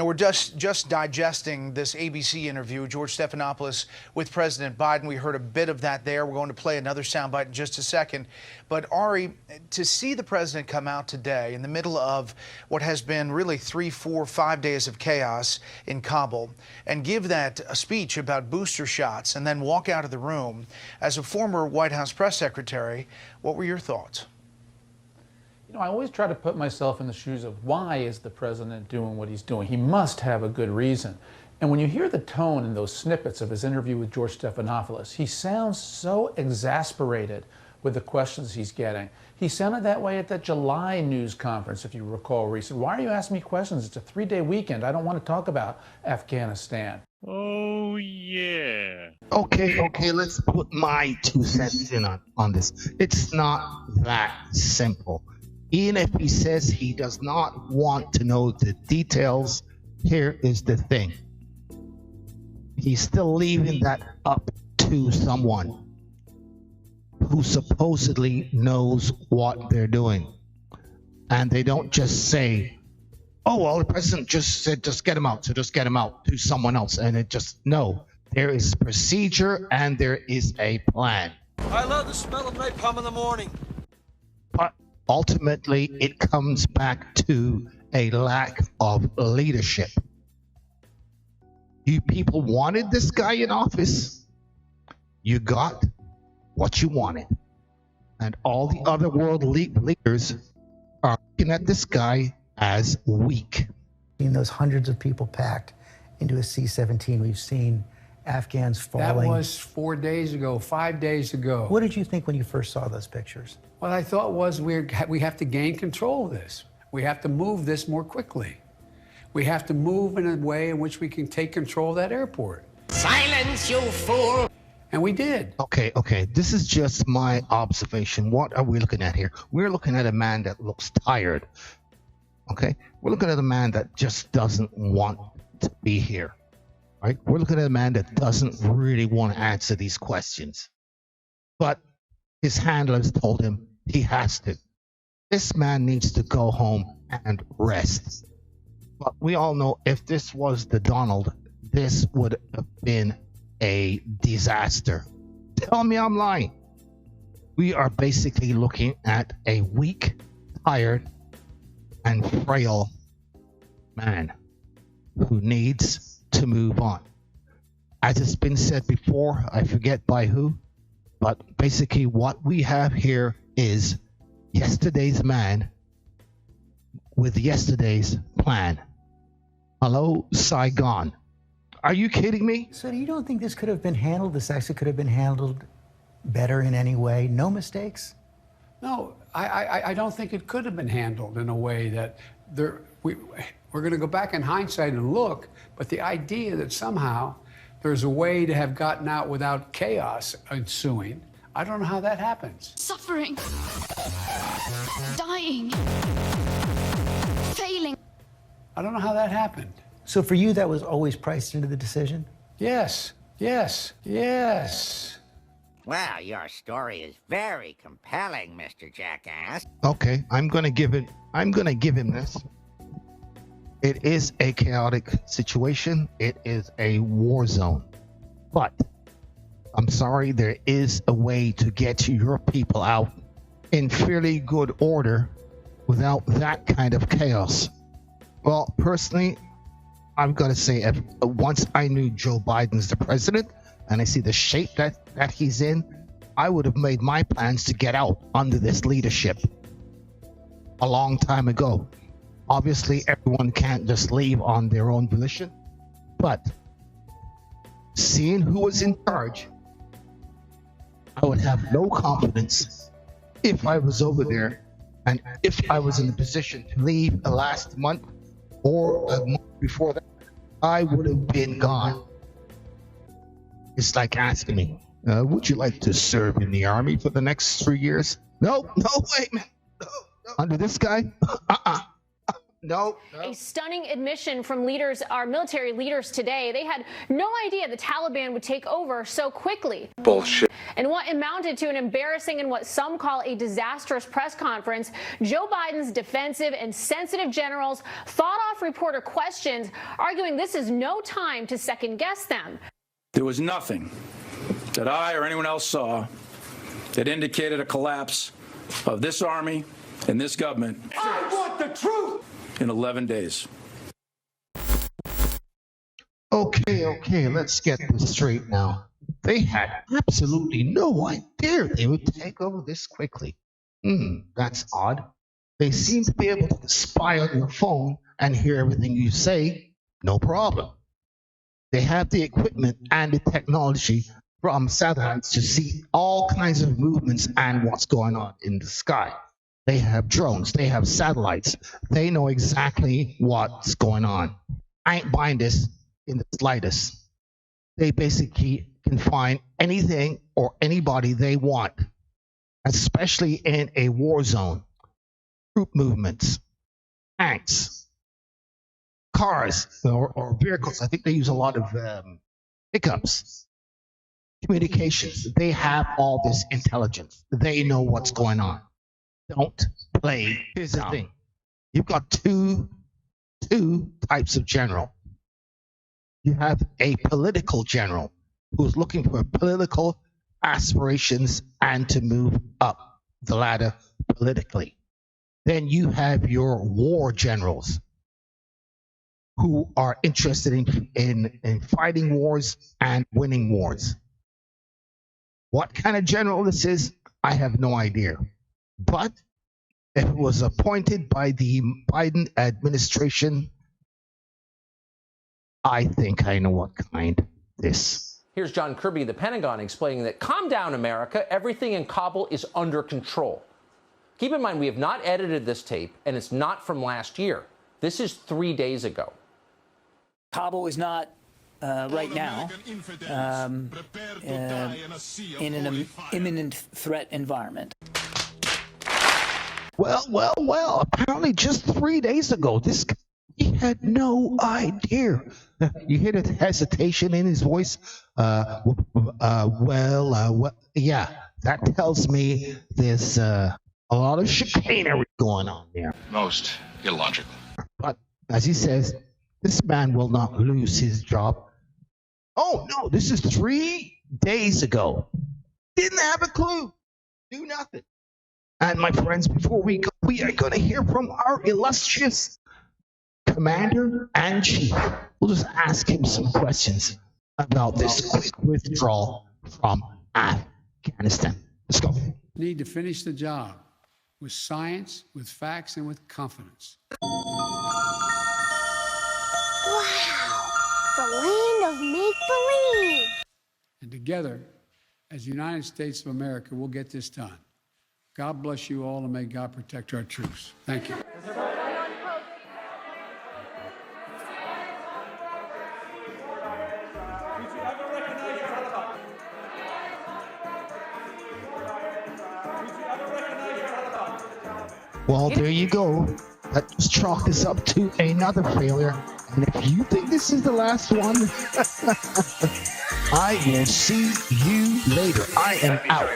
We're just digesting this ABC interview, George Stephanopoulos with President Biden. We heard a bit of that there. We're going to play another soundbite in just a second. But Ari, to see the president come out today in the middle of what has been really 3, 4, 5 days of chaos in Kabul and give that a speech about booster shots and then walk out of the room, as a former White House press secretary, what were your thoughts? I always try to put myself in the shoes of why is the president doing what he's doing? He must have a good reason. And when you hear the tone in those snippets of his interview with George Stephanopoulos, he sounds so exasperated with the questions he's getting. He sounded that way at that July news conference, if you recall recently. Why are you asking me questions? It's a 3-day weekend. I don't want to talk about Afghanistan. Oh, yeah. Okay, let's put my 2 cents in on this. It's not that simple. Even if he says he does not want to know the details, here is the thing. He's still leaving that up to someone who supposedly knows what they're doing. And they don't just say, oh, well, the president just said, just get him out. So just get him out to someone else. And it just, no, there is procedure and there is a plan. I love the smell of napalm in the morning. But ultimately, it comes back to a lack of leadership. You people wanted this guy in office. You got what you wanted. And all the other world leaders are looking at this guy as weak. Seen those hundreds of people packed into a C-17. We've seen Afghans falling. That was 4 days ago, 5 days ago. What did you think when you first saw those pictures? What I thought was we have to gain control of this. We have to move this more quickly. We have to move in a way in which we can take control of that airport. Silence, you fool! And we did. Okay. This is just my observation. What are we looking at here? We're looking at a man that looks tired. Okay? We're looking at a man that just doesn't want to be here. Right? We're looking at a man that doesn't really want to answer these questions. But his handlers told him he has to. This man needs to go home and rest. But we all know if this was the Donald, this would have been a disaster. Tell me I'm lying. We are basically looking at a weak, tired, and frail man who needs to move on. As it's been said before, I forget by who, but basically what we have here is yesterday's man with yesterday's plan. Hello, Saigon. Are you kidding me? So you don't think this could have been handled, this actually could have been handled better in any way? No mistakes? No, I don't think it could have been handled in a way that we're going to go back in hindsight and look, but the idea that somehow there's a way to have gotten out without chaos ensuing, I don't know how that happens. Suffering. Dying. Failing. I don't know how that happened. So for you, that was always priced into the decision? Yes. Well, your story is very compelling, Mr. Jackass. Okay, I'm gonna give him this. It is a chaotic situation. It is a war zone. But I'm sorry, there is a way to get your people out in fairly good order without that kind of chaos. Well, personally, I've got to say, once I knew Joe Biden's the president and I see the shape that he's in, I would have made my plans to get out under this leadership a long time ago. Obviously, everyone can't just leave on their own volition, but seeing who was in charge, I would have no confidence if I was over there and if I was in a position to leave the last month or a month before that, I would have been gone. It's like asking me, would you like to serve in the army for the next 3 years? No way, man. No. Under this guy? No. A stunning admission from leaders, our military leaders today. They had no idea the Taliban would take over so quickly. Bullshit. In what amounted to an embarrassing and what some call a disastrous press conference, Joe Biden's defensive and sensitive generals fought off reporter questions, arguing this is no time to second guess them. There was nothing that I or anyone else saw that indicated a collapse of this army and this government. I want the truth! In 11 days. Okay, let's get this straight now. They had absolutely no idea they would take over this quickly. That's odd. They seem to be able to spy on your phone and hear everything you say, no problem. They have the equipment and the technology from satellites to see all kinds of movements and what's going on in the sky. They have drones, they have satellites, they know exactly what's going on. I ain't buying this in the slightest. They basically can find anything or anybody they want, especially in a war zone. Troop movements, tanks, cars, or vehicles. I think they use a lot of pickups, communications. They have all this intelligence. They know what's going on. Don't play. Here's the thing. You've got two types of general. You have a political general who's looking for political aspirations and to move up the ladder politically. Then you have your war generals who are interested in fighting wars and winning wars. What kind of general this is, I have no idea. But if it was appointed by the Biden administration, I think I know what kind this. Here's John Kirby, the Pentagon, explaining that, calm down, America. Everything in Kabul is under control. Keep in mind, we have not edited this tape, and it's not from last year. This is 3 days ago. Kabul is not, right now, in an imminent threat environment. Well, apparently just 3 days ago, this guy, he had no idea. You hear the hesitation in his voice? Yeah, that tells me there's a lot of chicanery going on there. Most illogical. But as he says, this man will not lose his job. Oh, no, this is 3 days ago. Didn't have a clue. Do nothing. And my friends, before we go, we are going to hear from our illustrious commander and chief. We'll just ask him some questions about this quick withdrawal from Afghanistan. Let's go. Need to finish the job with science, with facts, and with confidence. Wow, the land of make-believe. And together, as the United States of America, we'll get this done. God bless you all, and may God protect our troops. Thank you. Well, there you go. Let's chalk this up to another failure. And if you think this is the last one, I will see you later. I am out.